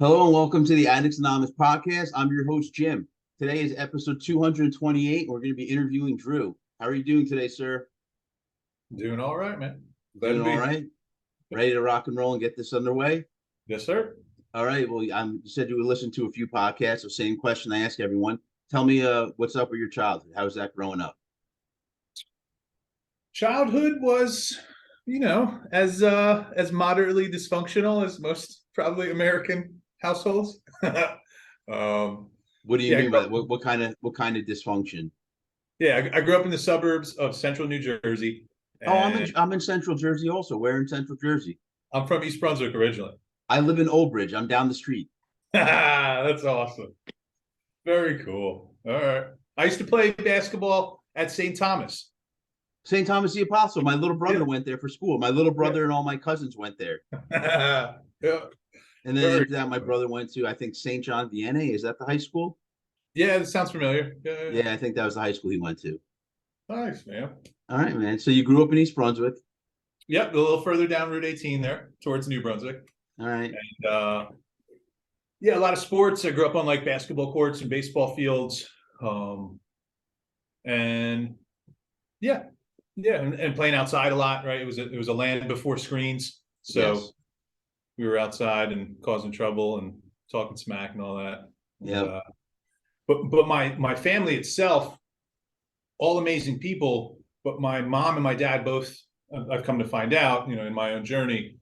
Hello and welcome to the Addicts Anonymous podcast. I'm your host, Jim. Today is episode 228. We're going to be interviewing Drew. How are you doing today, sir? Doing all right, man. Glad Doing to all be here. right? Ready to rock and roll and get this underway? Yes, sir. All right. Well, you said you would listen to a few podcasts. So same question I ask everyone. Tell me what's up with your childhood. How was that growing up? Childhood was, as moderately dysfunctional as most probably American households. um, What do you yeah, mean by that? What kind of dysfunction? I grew up in the suburbs of central New Jersey, Oh, I'm in and I'm in Central Jersey also. Where in Central Jersey? I'm from East Brunswick originally. I live in Old Bridge. I'm down the street. That's awesome. Very cool. All right. I used to play basketball at St. Thomas. St. Thomas the Apostle. My little brother Yeah. went there for school. My little Yeah. brother and all my cousins went there. Yeah. And then Very after that, my cool. brother went to, I think, St. John Vianney. Is that the high school? Yeah, that sounds familiar. Yeah. Yeah, I think that was the high school he went to. Nice, man. All right, man. So you grew up in East Brunswick. Yep, a little further down Route 18 there towards New Brunswick. All right. And yeah, a lot of sports. I grew up on like basketball courts and baseball fields. And yeah, and playing outside a lot, right? It was a land before screens. So Yes. we were outside and causing trouble and talking smack and all that. Yeah. But my family itself, all amazing people, but my mom and my dad both, I've come to find out, in my own journey,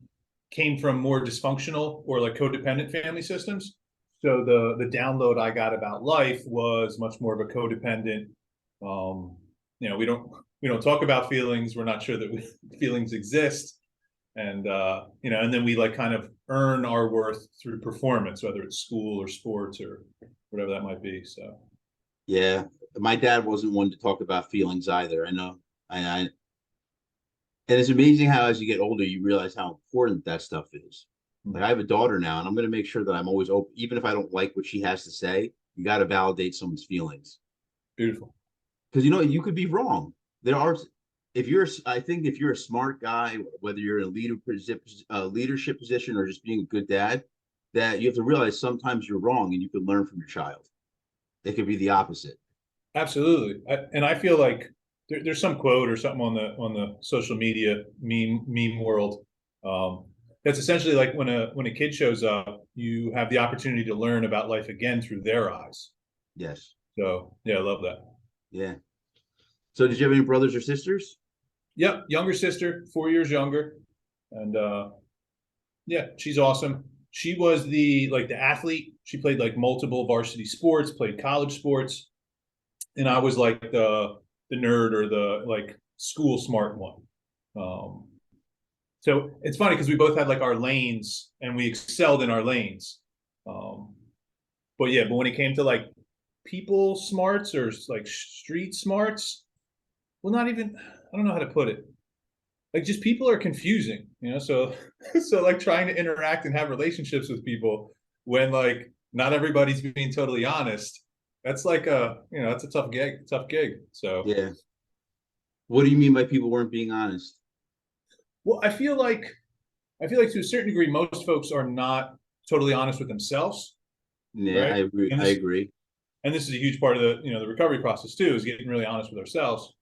came from more dysfunctional or like codependent family systems. So the download I got about life was much more of a codependent. We don't talk about feelings. We're not sure that feelings exist, and and then we like kind of earn our worth through performance, whether it's school or sports or whatever that might be. So Yeah. My dad wasn't one to talk about feelings either. I know. And it's amazing how as you get older, you realize how important that stuff is. Like I have a daughter now, and I'm going to make sure that I'm always open, even if I don't like what she has to say. You got to validate someone's feelings beautiful. because you could be wrong. There are, I think if you're a smart guy, whether you're in a leadership position or just being a good dad, that you have to realize sometimes you're wrong and you can learn from your child. It could be the opposite. Absolutely, and I feel like there's some quote or something on the social media meme world. That's essentially like when a kid shows up, you have the opportunity to learn about life again through their eyes. Yes. So yeah, I love that. Yeah. So did you have any brothers or sisters? Yep, younger sister, 4 years younger, and yeah, she's awesome. She was the athlete. She played like multiple varsity sports, played college sports, and I was like the nerd or the like school smart one. Um, so it's funny because we both had like our lanes and we excelled in our lanes. Um, but when it came to like people smarts or like street smarts, well, not even, I don't know how to put it. Like just people are confusing. So so like trying to interact and have relationships with people when like not everybody's being totally honest. That's like that's a tough gig. So Yeah. What do you mean by people weren't being honest? well, I feel like to a certain degree, most folks are not totally honest with themselves, Yeah, I right? agree. And I this agree. and this is a huge part of the recovery process too, is getting really honest with ourselves.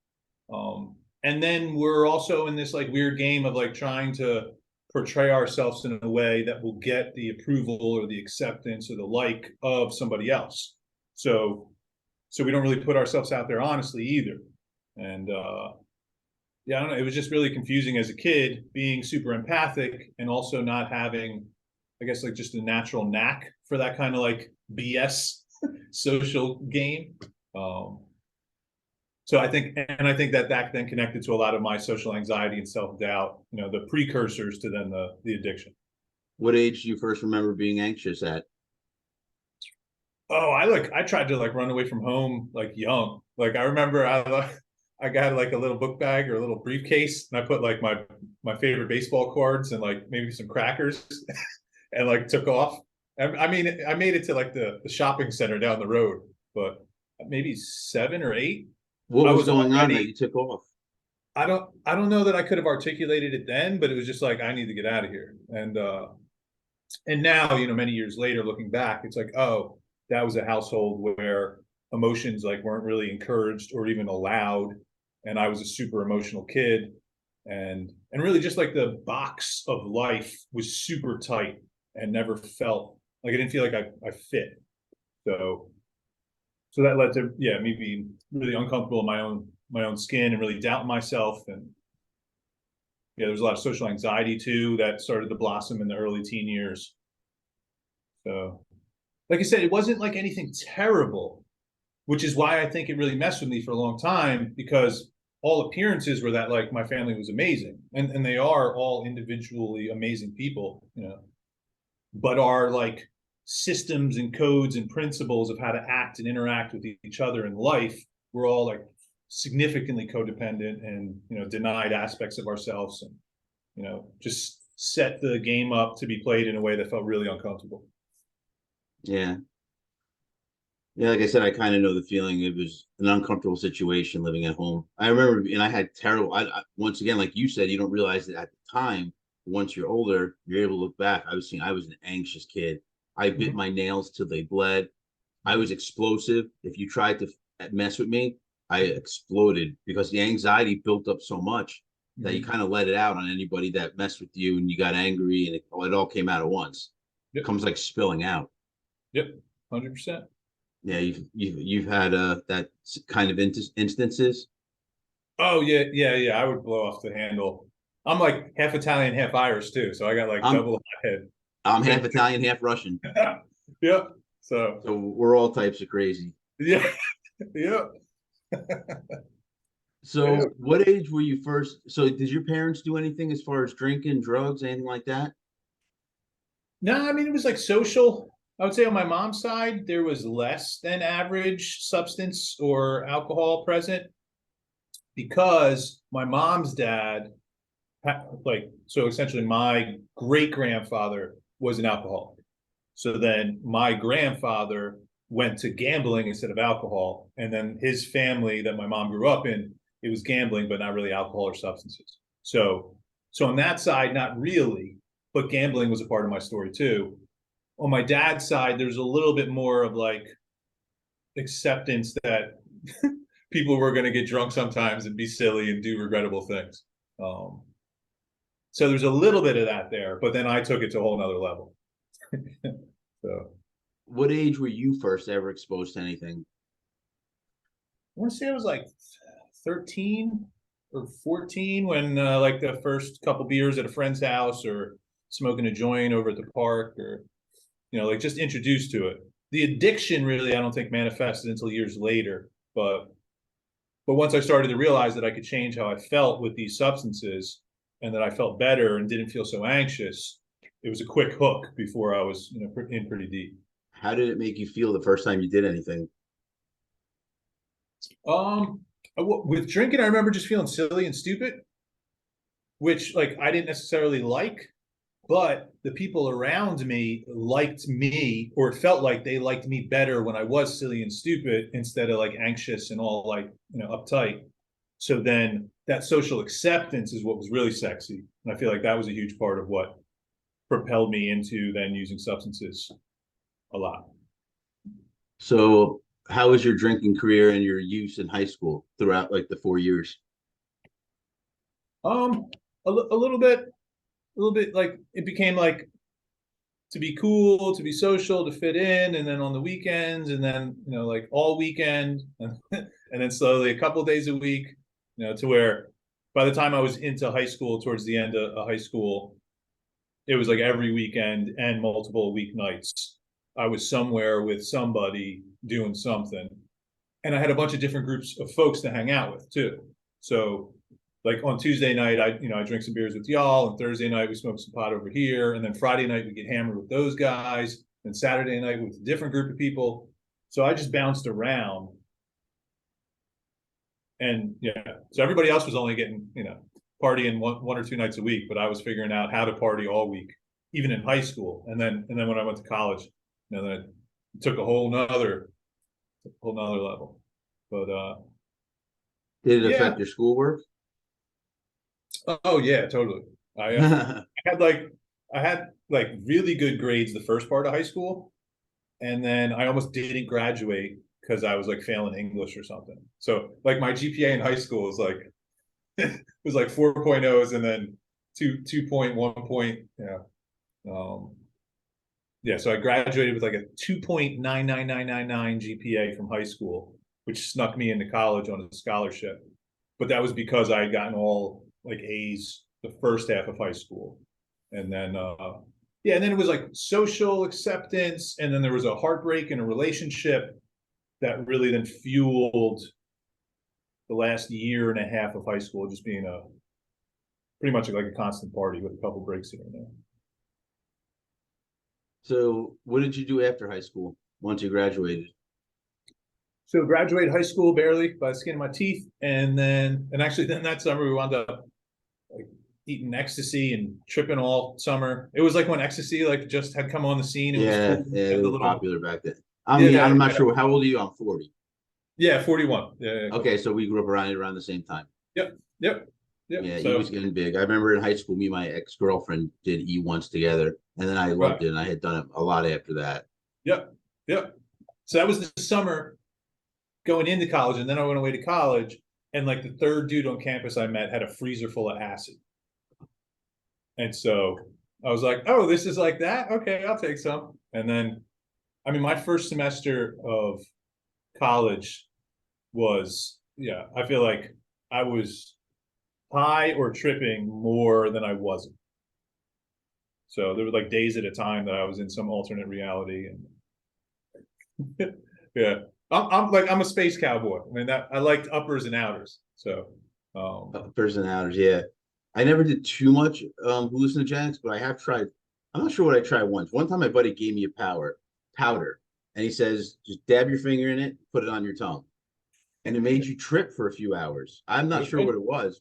And then we're also in this like weird game of like trying to portray ourselves in a way that will get the approval or the acceptance or the like of somebody else. So we don't really put ourselves out there honestly either. And yeah, I don't know. It was just really confusing as a kid, being super empathic and also not having, I guess, like just a natural knack for that kind of like BS social game. Um, so I think that then connected to a lot of my social anxiety and self doubt. The precursors to then the addiction. What age do you first remember being anxious at? Oh, I tried to like run away from home like young. Like I remember I got like a little book bag or a little briefcase, and I put like my favorite baseball cards and like maybe some crackers, and like took off. I mean, I made it to like the shopping center down the road, but maybe 7 or 8. What I was was going on that already. you took off? I don't know that I could have articulated it then, but it was just like I need to get out of here, and And now, many years later, looking back, it's like, oh, that was a household where emotions like weren't really encouraged or even allowed. And I was a super emotional kid. And really just like the box of life was super tight and never felt like I didn't feel like I fit. So so that led to me being really uncomfortable in my own skin and really doubting myself. And there was a lot of social anxiety too that started to blossom in the early teen years. So like I said, it wasn't like anything terrible, which is why I think it really messed with me for a long time, because all appearances were that like my family was amazing, and they are all individually amazing people, but our like systems and codes and principles of how to act and interact with each other in life were all like significantly codependent and denied aspects of ourselves, and just set the game up to be played in a way that felt really uncomfortable. Yeah. Yeah, like I said, I kind of know the feeling. It was an uncomfortable situation living at home. I remember, and I had terrible. Once again, like you said, you don't realize it at the time. Once you're older, you're able to look back. I was an anxious kid. I bit Mm-hmm. my nails till they bled. I was explosive. If you tried to mess with me, I exploded because the anxiety built up so much that you Mm-hmm. kind of let it out on anybody that messed with you, and you got angry, and it all came out at once. It Yep. comes like spilling out. Yep. 100%. Yeah, you've had that kind of instances. Oh yeah, yeah, yeah. I would blow off the handle. I'm like half Italian, half Irish too, so I got like I'm double head. I'm half Italian, half Russian, Yeah. So so we're all types of crazy. yeah, yeah, yeah. So, what age were you first? So, did your parents do anything as far as drinking, drugs, anything like that? No, I mean it was like social. I would say on my mom's side, there was less than average substance or alcohol present because my mom's dad, like, so essentially my great grandfather was an alcoholic. So then my grandfather went to gambling instead of alcohol. And then his family that my mom grew up in, it was gambling, but not really alcohol or substances. So on that side, not really, but gambling was a part of my story too. On my dad's side, there's a little bit more of like acceptance that people were going to get drunk sometimes and be silly and do regrettable things. Um, so there's a little bit of that there, but then I took it to a whole nother level. So What age were you first ever exposed to anything? I want to say I was like 13 or 14 when like the first couple beers at a friend's house or smoking a joint over at the park or like just introduced to it. The addiction really I don't think manifested until years later, but once I started to realize that I could change how I felt with these substances and that I felt better and didn't feel so anxious, it was a quick hook before I was in pretty deep. How did it make you feel the first time you did anything? Um, with drinking, I remember just feeling silly and stupid, which like I didn't necessarily like, but the people around me liked me, or it felt like they liked me better when I was silly and stupid instead of like anxious and all like uptight. So then that social acceptance is what was really sexy, and I feel like that was a huge part of what propelled me into then using substances a lot. So, how was your drinking career and your use in high school throughout like the 4 years? Um, a little bit like it became like to be cool, to be social, to fit in, and then on the weekends, and then like all weekend, and then slowly a couple of days a week, to where by the time I was into high school, towards the end of high school, it was like every weekend and multiple weeknights. I was somewhere with somebody doing something, and I had a bunch of different groups of folks to hang out with too. So like on Tuesday night, I drink some beers with y'all, and Thursday night we smoke some pot over here, and then Friday night we get hammered with those guys, and Saturday night with a different group of people. So I just bounced around, and so everybody else was only getting partying one or two nights a week, but I was figuring out how to party all week, even in high school, and then when I went to college, then it took a whole nother level. But Did it yeah, affect your schoolwork? oh yeah, totally. I had like I had like really good grades the first part of high school, and then I almost didn't graduate because I was like failing English or something. So like my GPA in high school was like it was like 4.0s and then 2.1 point. Yeah. Yeah, so I graduated with like a 2.99999 GPA from high school, which snuck me into college on a scholarship. But that was because I had gotten all like A's the first half of high school. And then yeah, and then it was like social acceptance, and then there was a heartbreak in a relationship that really then fueled the last year and a half of high school just being a pretty much like a constant party with a couple breaks here and there. So what did you do after high school once you graduated? So graduated high school barely by the skin of my teeth, and actually then that summer we wound up like eating ecstasy and tripping all summer. It was like when ecstasy like just had come on the scene. It was Yeah, cool. yeah, Had they the were little popular back then. I mean, yeah I'm not yeah sure. How old are you? I'm 40. yeah 41 yeah. Okay, so we grew up around the same time. Yep yep yep. Yeah, he was So getting big. I remember in high school, me and my ex-girlfriend did E once together, and then I right loved it, and I had done it a lot after that. yep yep. So that was the summer going into college, and then I went away to college, and like the third dude on campus I met had a freezer full of acid. And so I was like, oh, this is like that? Okay, I'll take some. And then, I mean, my first semester of college was, yeah, I feel like I was high or tripping more than I wasn't. So there were like days at a time that I was in some alternate reality. And yeah, I'm a space cowboy. I mean, that I liked uppers and outers. So, Personalities, yeah. I never did too much hallucinogenics, but I have tried. I'm not sure what I tried once. One time, my buddy gave me a powder, and he says, "Just dab your finger in it, put it on your tongue," and it made you trip for a few hours. I'm not sure okay. what it was.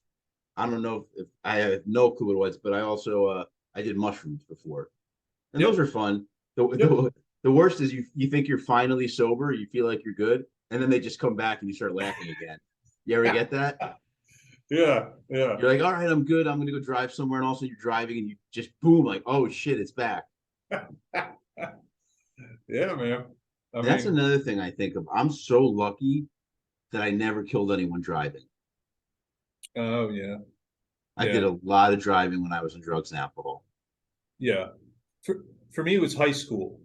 I don't know if I have no clue what it was, but I also I did mushrooms before, and those Yep. are fun. The, Yep. the, the worst is you think you're finally sober, you feel like you're good, and then they just come back and you start laughing again. You ever get that? Yeah. Yeah. You're like, all right, I'm good. I'm gonna go drive somewhere, and also you're driving, and you just boom, like, oh shit, it's back. Yeah, man. I And that's mean, another thing I think of. I'm so lucky that I never killed anyone driving. oh yeah. I did Yeah. a lot of driving when I was on drugs and alcohol. Yeah. For me, it was high school.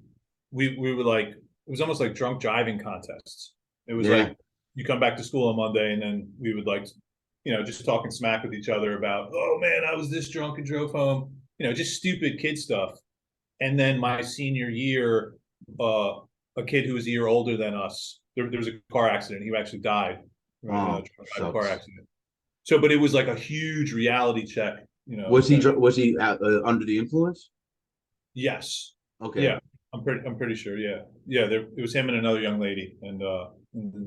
We were like, it was almost like drunk driving contests. It was Yeah. like you come back to school on Monday, and then we would like, just talking smack with each other about, oh man, I was this drunk and drove home. Just stupid kid stuff. And then my senior year, a kid who was a year older than us, there was a car accident. He actually died, right? Oh, Driving car sucks. accident. So, but it was like a huge reality check, that Was he under the influence? yes. Okay. Yeah. I'm pretty sure. Yeah. Yeah. It was him and another young lady, and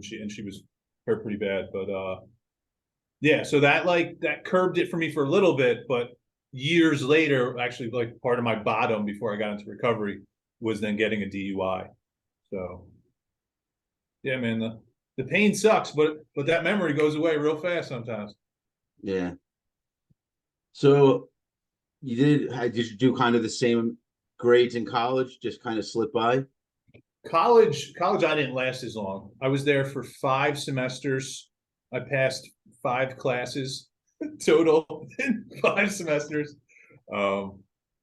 she was hurt pretty bad. But yeah, so that curbed it for me for a little bit, but years later, actually like part of my bottom before I got into recovery was then getting a DUI. So yeah, man, the pain sucks, but that memory goes away real fast sometimes. Yeah. So did you do kind of the same grades in college, just kind of slip by? College, I didn't last as long. I was there for 5 semesters. I passed 5 classes total in 5 semesters. Um,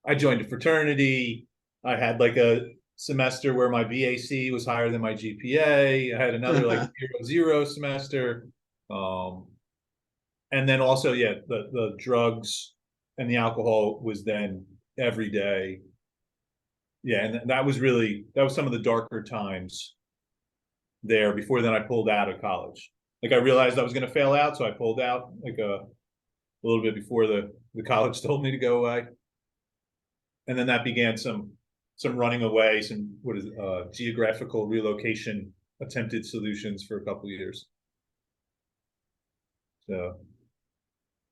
I joined a fraternity. I had like a semester where my BAC was higher than my GPA. I had another like 0 semester. Um, and then also, yeah, the drugs and the alcohol was then every day. Yeah, and that was some of the darker times there. Before then, I pulled out of college. Like I realized I was going to fail out, so I pulled out like a little bit before the college told me to go away, and then that began some running away, some what is geographical relocation attempted solutions for a couple of years. So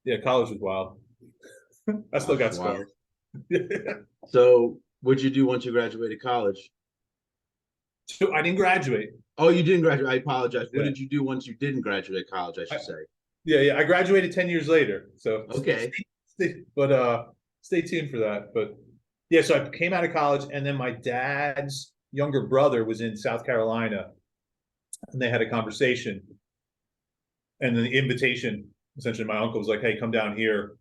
yeah, college was wild. I still Gosh, got wow. scars. So what'd you do once you graduated college? So I didn't graduate. Oh, you didn't graduate. I apologize. What Yeah, did you do once you didn't graduate college, I I, should say? yeah. I graduated 10 years later. So Okay. stay tuned for that. But Yeah, so I came out of college, and then my dad's younger brother was in South Carolina, and they had a conversation. And then the invitation, essentially, my uncle was like, "Hey, come down here."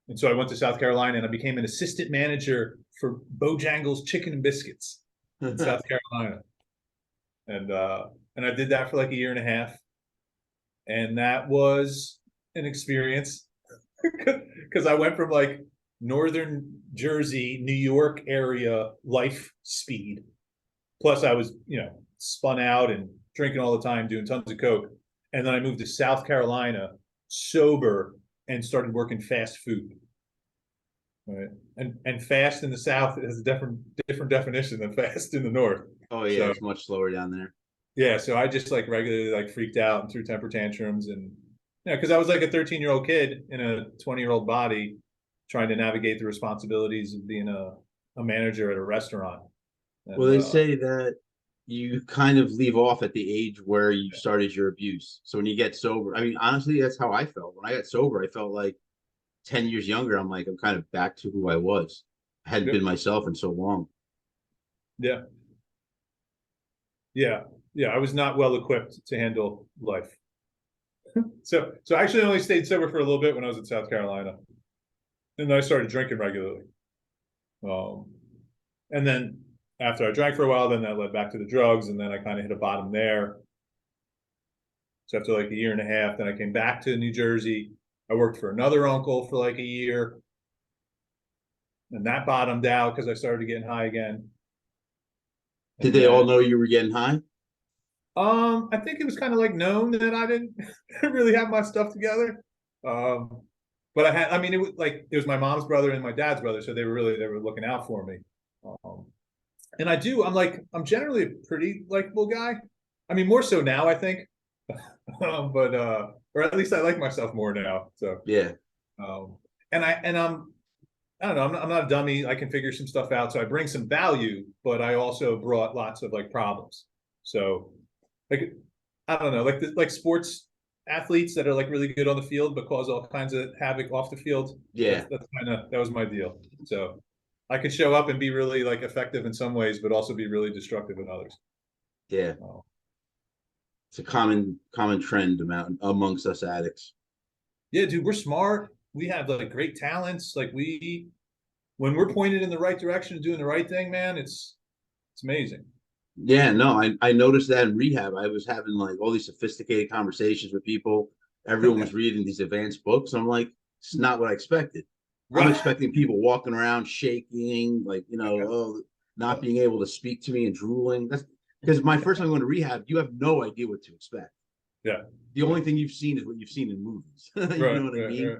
And so I went to South Carolina, and I became an assistant manager for Bojangles Chicken and Biscuits in South Carolina. And I did that for like a year and a half, and that was an experience because I went from like northern Jersey, New York area life speed. Plus, I was, spun out and drinking all the time, doing tons of coke. And then I moved to South Carolina, sober, and started working fast food. Right, and fast in the South has a different definition than fast in the North. Oh yeah, So it's much slower down there. yeah, so I just like regularly like freaked out and threw temper tantrums, and because I was like a 13-year-old kid in a 20-year-old body trying to navigate the responsibilities of being a manager at a restaurant. Well, And they say that you kind of leave off at the age where you started your abuse. So when you get sober, I mean, honestly, that's how I felt. When I got sober, I felt like 10 years younger. I'm like, I'm kind of back to who I was. I hadn't been myself in so long. yeah, yeah, yeah. I was not well equipped to handle life. So I actually only stayed sober for a little bit when I was in South Carolina, and then I started drinking regularly. Um, and then after I drank for a while, then that led back to the drugs, and then I kind of hit a bottom there. So after like a year and a half, then I came back to New Jersey. I worked for another uncle for like a year, and that bottomed out because I started getting high again. Did And they all then know you were getting high? I think it was kind of like known that I didn't really have my stuff together. Um, but I mean, it was my mom's brother and my dad's brother, so they were looking out for me. Um, and I'm generally a pretty likable guy. I mean, more so now, I think. But or at least I like myself more now. So Yeah. um, I don't know, I'm not a dummy. I can figure some stuff out. So I bring some value, but I also brought lots of like problems. So like I don't know, like sports athletes that are like really good on the field but cause all kinds of havoc off the field. Yeah. That was my deal. So I could show up and be really like effective in some ways, but also be really destructive in others. Yeah. Oh. It's a common trend amongst us addicts. Yeah, dude, we're smart. We have like great talents. Like when we're pointed in the right direction and doing the right thing, man, it's amazing. Yeah, no, I noticed that in rehab. I was having like all these sophisticated conversations with people. Everyone was reading these advanced books. I'm like, it's not what I expected. I'm Right. expecting people walking around shaking, like, oh, not being able to speak to me and drooling. That's because my first time going to rehab, you have no idea what to expect. Yeah. The only thing you've seen is what you've seen in movies. You Right. know what I Right. mean? Right.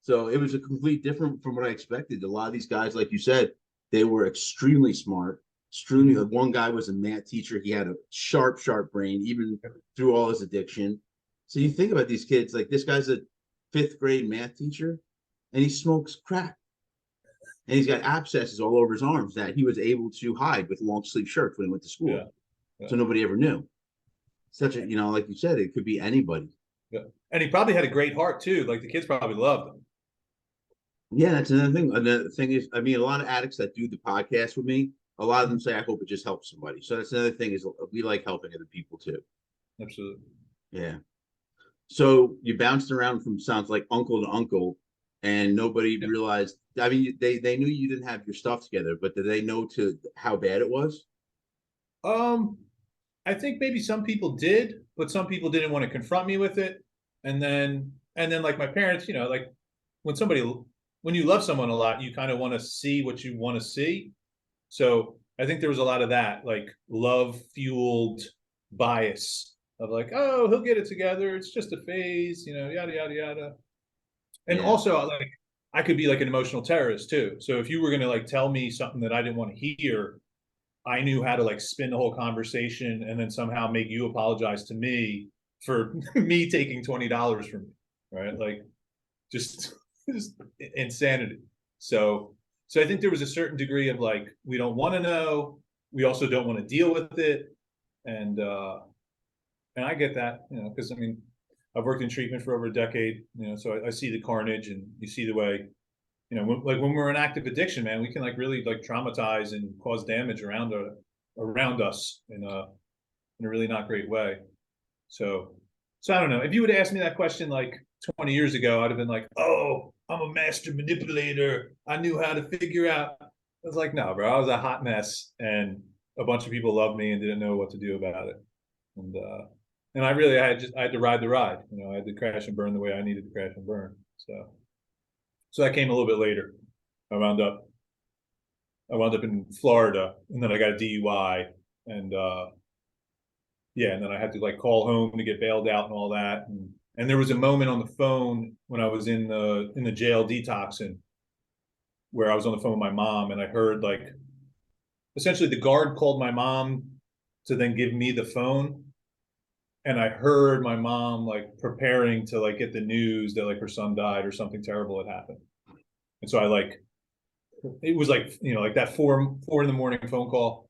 So it was a complete different from what I expected. A lot of these guys, like you said, they were extremely smart. Extremely. Mhm. One guy was a math teacher. He had a sharp brain, even through all his addiction. So you think about these kids, like this guy's a fifth grade math teacher, and he smokes crack, and he's got abscesses all over his arms that he was able to hide with long sleeve shirts when he went to Yeah. school. Yeah. So nobody ever knew. Such a, like you said, it could be anybody. Yeah. And he probably had a great heart too. Like the kids probably loved him. Yeah, that's another thing. Another thing is, I mean, a lot of addicts that do the podcast with me, a lot of them say, "I hope it just helps somebody." So that's another thing is we like helping other people too. Absolutely. Yeah. So you bounced around from sounds like uncle to uncle, and nobody Yeah. realized. I mean, they knew you didn't have your stuff together, but did they know to how bad it was? Um, I think maybe some people did, but some people didn't want to confront me with it. And then like my parents, like when somebody when you love someone a lot, you kind of want to see what you want to see. So I think there was a lot of that, like love fueled bias of like, oh, he'll get it together. It's just a phase, yada yada yada. And Yeah. also like I could be like an emotional terrorist too. So if you were gonna like tell me something that I didn't want to hear, I knew how to like spin the whole conversation and then somehow make you apologize to me for me taking $20 from you. Right. Like just, just insanity. So I think there was a certain degree of like, we don't want to know. We also don't want to deal with it. And I get that, because I mean, I've worked in treatment for over a decade, so I see the carnage and you see the way you know, when we're in active addiction, man, we can like really like traumatize and cause damage around us in a really not great way. So, so I don't know. If you would ask me that question like 20 years ago, I'd have been like, "Oh, I'm a master manipulator. I knew how to figure out." I was like, "No, bro. I was a hot mess, and a bunch of people loved me and didn't know what to do about it." And I had to ride the ride. You know, I had to crash and burn the way I needed to crash and burn. So that came a little bit later. I wound up I wound up in Florida, and then I got a DUI, and yeah, and then I had to like call home to get bailed out and all that. And there was a moment on the phone when I was in the jail detoxing where I was on the phone with my mom, and I heard like essentially the guard called my mom to then give me the phone, and I heard my mom like preparing to like get the news that like her son died or something terrible had happened. And so I like it was like, you know, like that four in the morning phone call.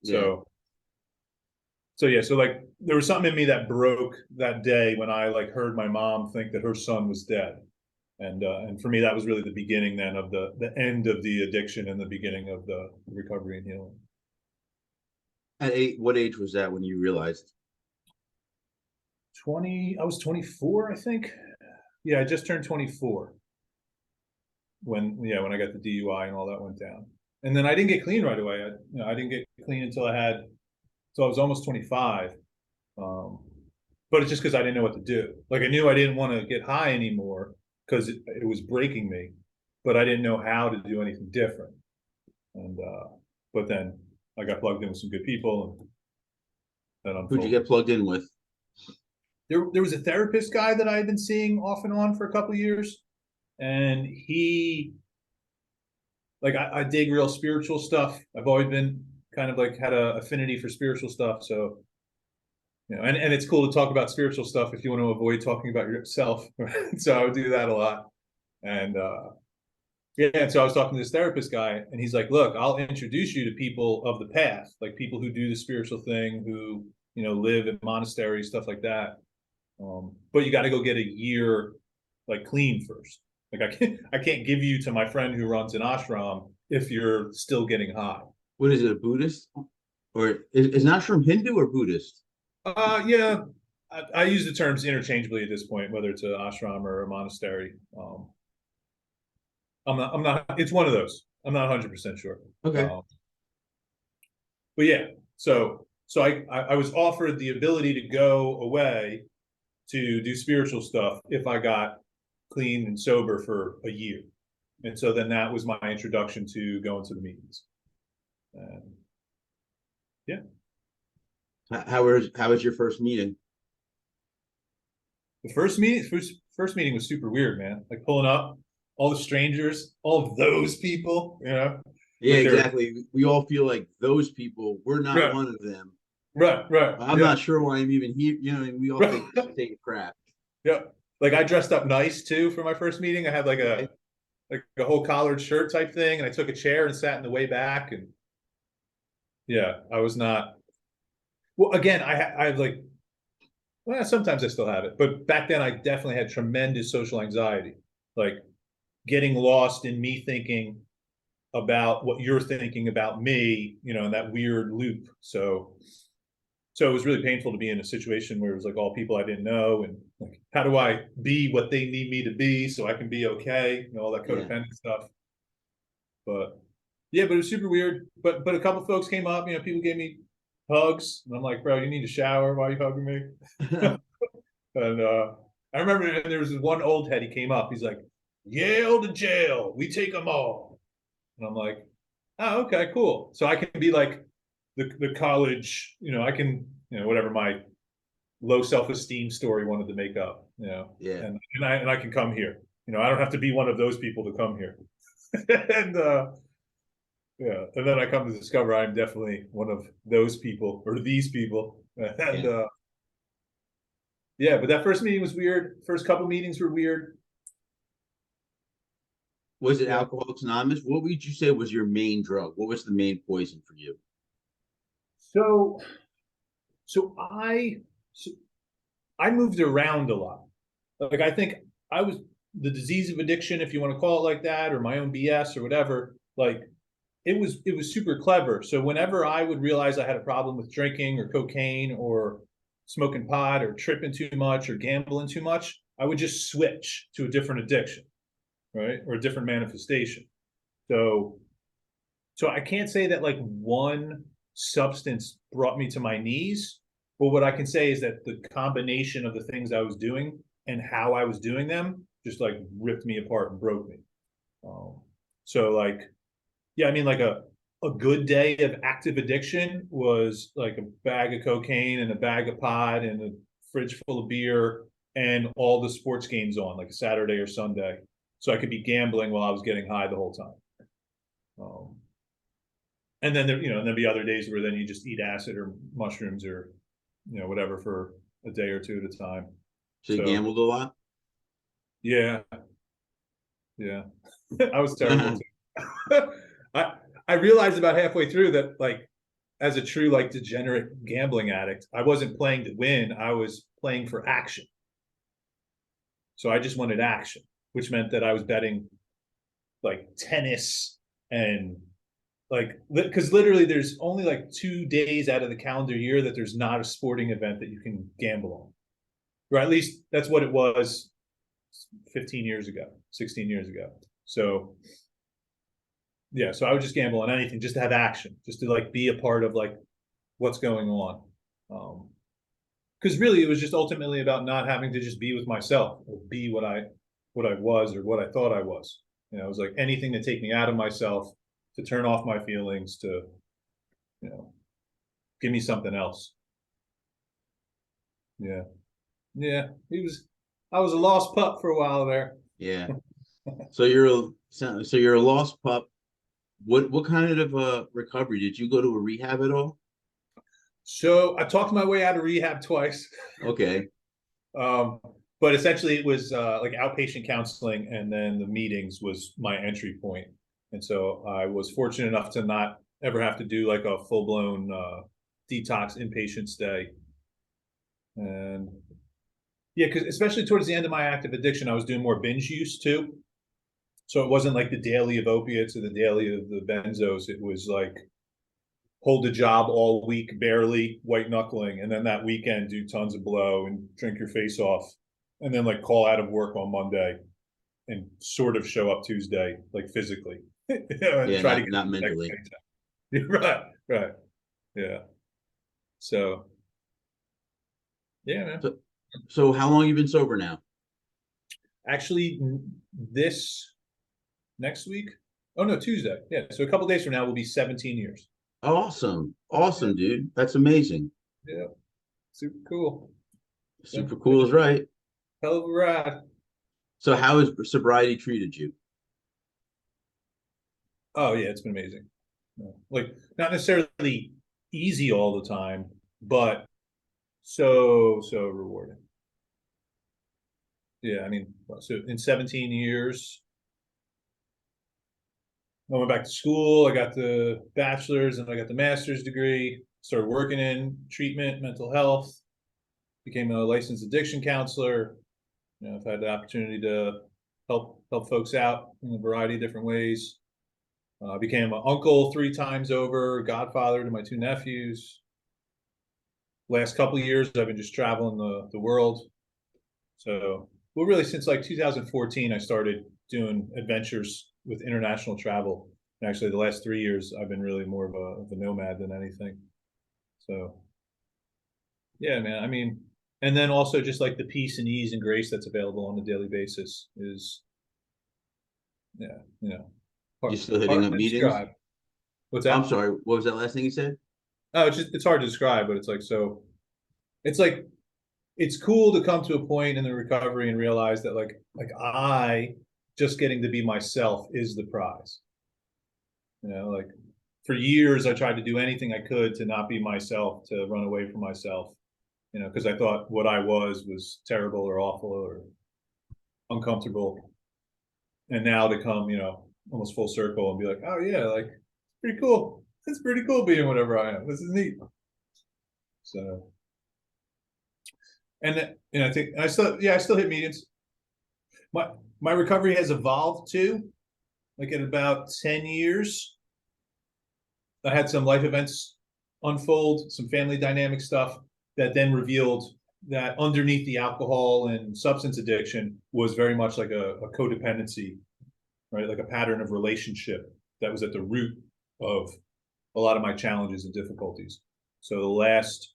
Yeah. So yeah, so like there was something in me that broke that day when I like heard my mom think that her son was dead. And for me that was really the beginning then of the end of the addiction and the beginning of the recovery and healing. What age was that when you realized? 20, I was 24, I think. Yeah, I just turned 24 when I got the DUI and all that went down. And then I didn't get clean right away. I didn't get clean until I was almost 25. But it's just because I didn't know what to do. Like I knew I didn't want to get high anymore because it was breaking me, but I didn't know how to do anything different. And but then I got plugged in with some good people, and that Who'd you unfolded. get plugged in with? There was a therapist guy that I had been seeing off and on for a couple of years, and he like I dig real spiritual stuff. I've always been kind of like had a affinity for spiritual stuff, so you know, and it's cool to talk about spiritual stuff if you want to avoid talking about yourself. So I would do that a lot. And yeah, and so I was talking to this therapist guy, and he's like, "Look, I'll introduce you to people of the path, like people who do the spiritual thing, who you know live in monasteries, stuff like that. But you got to go get a year like clean first. Like I can't give you to my friend who runs an ashram if you're still getting high." What is it, a Buddhist? Or is an ashram Hindu or Buddhist? Yeah, I use the terms interchangeably at this point, whether it's an ashram or a monastery. I'm not. It's one of those. I'm not 100% sure. Okay. But yeah, so I was offered the ability to go away to do spiritual stuff if I got clean and sober for a year, and so then that was my introduction to going to the meetings. And yeah, How was your first meeting? the first meeting was super weird, man. Like pulling up, all the strangers, all of those people, you know, Yeah, with their exactly. We all feel like those people. We're not right, one of them. right, I'm yeah, not sure why I'm even here. You know, and we all right, think this is taking crap. yeah. Like I dressed up nice too for my first meeting. I had Okay. like a whole collared shirt type thing, and I took a chair and sat in the way back, and yeah, I was not. Well, again, I have like, well, sometimes I still have it, but back then I definitely had tremendous social anxiety, like getting lost in me thinking about what you're thinking about me, you know, in that weird loop. So it was really painful to be in a situation where it was like all people I didn't know, and like how do I be what they need me to be so I can be okay, you know, all that Yeah. codependent stuff. But yeah, but it was super weird. But a couple folks came up, you know, people gave me hugs, and I'm like, bro, you need a shower. Why are you hugging me? And I remember there was this one old head. He came up. He's like, Yale to jail. We take them all. And I'm like, oh, okay, cool. So I can be like the college, you know, I can, you know, whatever my low self-esteem story wanted to make up, you know, Yeah. and I can come here. You know, I don't have to be one of those people to come here. And yeah, and then I come to discover I'm definitely one of those people or these people. And Yeah. yeah, but that first meeting was weird. First couple meetings were weird. Was it Yeah. Alcoholics Anonymous? What would you say was your main drug? What was the main poison for you? So so I so I moved around a lot. Like I think I was the disease of addiction, if you want to call it like that, or my own BS or whatever, like it was super clever. So whenever I would realize I had a problem with drinking or cocaine or smoking pot or tripping too much or gambling too much, I would just switch to a different addiction, right? Or a different manifestation. So I can't say that like one substance brought me to my knees, but what I can say is that the combination of the things I was doing and how I was doing them just like ripped me apart and broke me. So like, yeah, I mean, like a good day of active addiction was like a bag of cocaine and a bag of pot and a fridge full of beer and all the sports games on, like a Saturday or Sunday. So I could be gambling while I was getting high the whole time. And then there, and there'd be other days where then you just eat acid or mushrooms or, whatever for a day or two at a time. So you gambled a lot? Yeah. Yeah. I was terrible too. I realized about halfway through that like as a true like degenerate gambling addict, I wasn't playing to win, I was playing for action. So I just wanted action, which meant that I was betting like tennis and like because literally there's only like 2 days out of the calendar year that there's not a sporting event that you can gamble on. Or at least that's what it was 15 years ago, 16 years ago. So yeah, so I would just gamble on anything just to have action, just to like be a part of like what's going on. Because really it was just ultimately about not having to just be with myself or be what I was or what I thought I was. It was like anything to take me out of myself, to turn off my feelings, to give me something else. Yeah. Yeah. I was a lost pup for a while there. Yeah. So you're a lost pup. What kind of recovery? Did you go to a rehab at all? So I talked my way out of rehab twice. Okay. But essentially it was like outpatient counseling, and then the meetings was my entry point. And so I was fortunate enough to not ever have to do like a full-blown detox inpatient stay. And yeah, because especially towards the end of my active addiction, I was doing more binge use too. So it wasn't like the daily of opiates or the daily of the benzos. It was like hold a job all week, barely white knuckling, and then that weekend do tons of blow and drink your face off, and then like call out of work on Monday and sort of show up Tuesday, like physically. And Yeah, try to get not mentally. right, right. Yeah. So yeah, man. So how long you been sober now? Actually, this next week. Oh no, Tuesday. Yeah. So a couple days from now will be 17 years. Awesome. Awesome, dude. That's amazing. Yeah. Super cool. Super cool is right. Hell of a ride. So how has sobriety treated you? Oh yeah, it's been amazing. Like not necessarily easy all the time, but so rewarding. Yeah, I mean, so in 17 years, I went back to school. I got the bachelor's and I got the master's degree. Started working in treatment, mental health. Became a licensed addiction counselor. I've had the opportunity to help folks out in a variety of different ways. I became an uncle 3 times over, godfather to my 2 nephews. Last couple of years, I've been just traveling the world. So, well, really since like 2014, I started doing adventures with international travel. And actually, the last 3 years, I've been really more of a nomad than anything. So, yeah, man. I mean, and then also just like the peace and ease and grace that's available on a daily basis is, yeah, You still hitting up meetings? describe. What's that? I'm sorry. What was that last thing you said? Oh, it's hard to describe, but it's like so. It's like it's cool to come to a point in the recovery and realize that like I just getting to be myself is the prize. Like for years I tried to do anything I could to not be myself, to run away from myself. Because I thought what I was terrible or awful or uncomfortable. And now to come, almost full circle and be like, oh yeah, like it's pretty cool. It's pretty cool being whatever I am. This is neat. So, and I think I still hit meetings. My recovery has evolved too. Like at about 10 years, I had some life events unfold, some family dynamic stuff that then revealed that underneath the alcohol and substance addiction was very much like a codependency, right? Like a pattern of relationship that was at the root of a lot of my challenges and difficulties. So the last,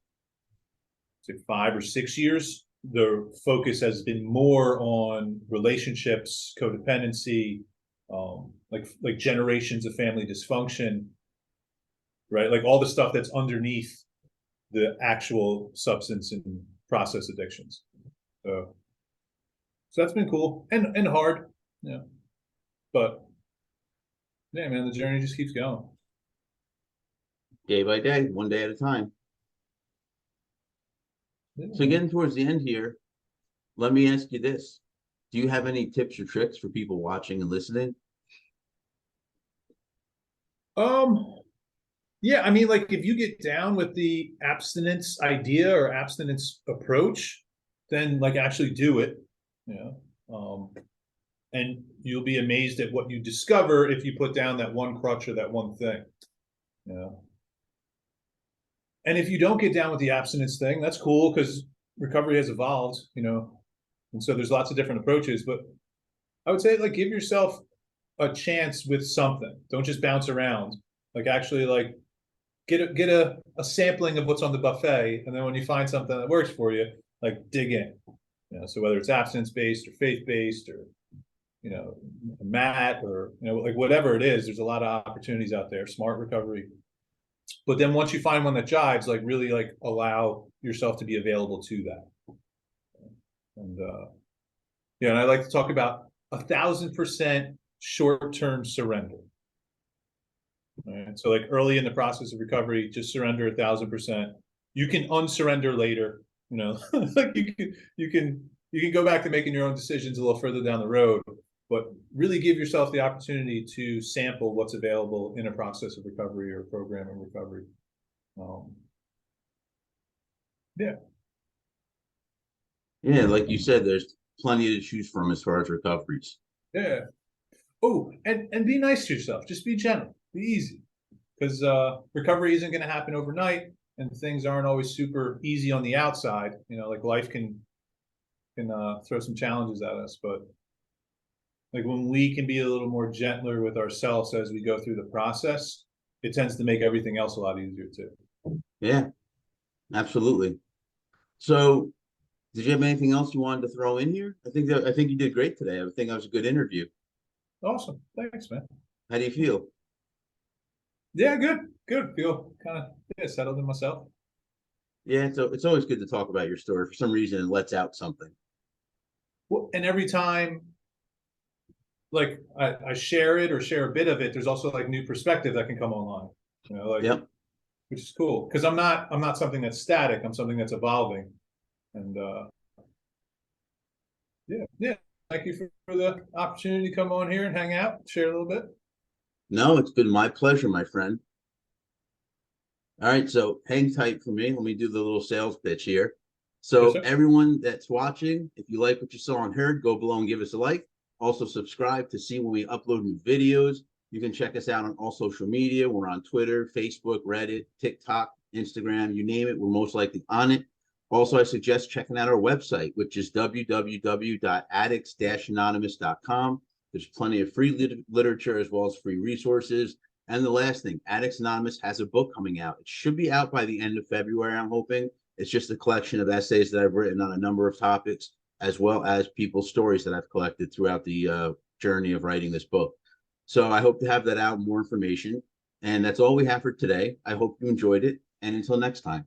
say, 5 or 6 years, the focus has been more on relationships, codependency, like generations of family dysfunction, right? Like all the stuff that's underneath the actual substance and process addictions. So that's been cool and hard, yeah. But yeah, man, the journey just keeps going. Day by day, one day at a time. Yeah, So getting towards the end here, let me ask you this. Do you have any tips or tricks for people watching and listening? Yeah, I mean, like if you get down with the abstinence idea or abstinence approach, then like actually do it, you know. And you'll be amazed at what you discover if you put down that one crutch or that one thing. You know. And if you don't get down with the abstinence thing, that's cool because recovery has evolved, you know. And so there's lots of different approaches, but I would say like give yourself a chance with something. Don't just bounce around. Like actually like get a sampling of what's on the buffet, and then when you find something that works for you, like dig in. You know, so whether it's abstinence based or faith based or you know a mat or you know like whatever it is, there's a lot of opportunities out there. Smart recovery. But then once you find one that jives, like really like allow yourself to be available to that. And yeah, and I like to talk about 1,000% short-term surrender. Right. So like early in the process of recovery, just surrender 1,000%. You can unsurrender later, you know, like you can go back to making your own decisions a little further down the road, but really give yourself the opportunity to sample what's available in a process of recovery or program of recovery. Yeah. Yeah, like you said, there's plenty to choose from as far as recoveries. Yeah. Oh, and be nice to yourself. Just be gentle. Be easy. Because recovery isn't going to happen overnight, and things aren't always super easy on the outside. You know, like life can throw some challenges at us, but like when we can be a little more gentler with ourselves as we go through the process, it tends to make everything else a lot easier too. Yeah, absolutely. So, did you have anything else you wanted to throw in here? I think you did great today. I think that was a good interview. Awesome. Thanks, man. How do you feel? Yeah, good. Feel kind of settled in myself. Yeah, so it's always good to talk about your story. For some reason, it lets out something. Well, and every time like I share it or share a bit of it, there's also like new perspective that can come online. You know, like Yep. which is cool. Because I'm not something that's static, I'm something that's evolving. And yeah. Thank you for the opportunity to come on here and hang out, share a little bit. No, it's been my pleasure, my friend. All right, so hang tight for me. Let me do the little sales pitch here. Yes, So sir. everyone that's watching, if you like what you saw and heard, go below and give us a like. Also subscribe to see when we upload new videos. You can check us out on all social media. We're on Twitter, Facebook, Reddit, TikTok, Instagram, you name it. We're most likely on it. Also, I suggest checking out our website, which is www.addicts-anonymous.com. There's plenty of free literature as well as free resources. And the last thing, Addicts Anonymous has a book coming out. It should be out by the end of February, I'm hoping. It's just a collection of essays that I've written on a number of topics, as well as people's stories that I've collected throughout the journey of writing this book. So I hope to have that out, more information. And that's all we have for today. I hope you enjoyed it. And until next time.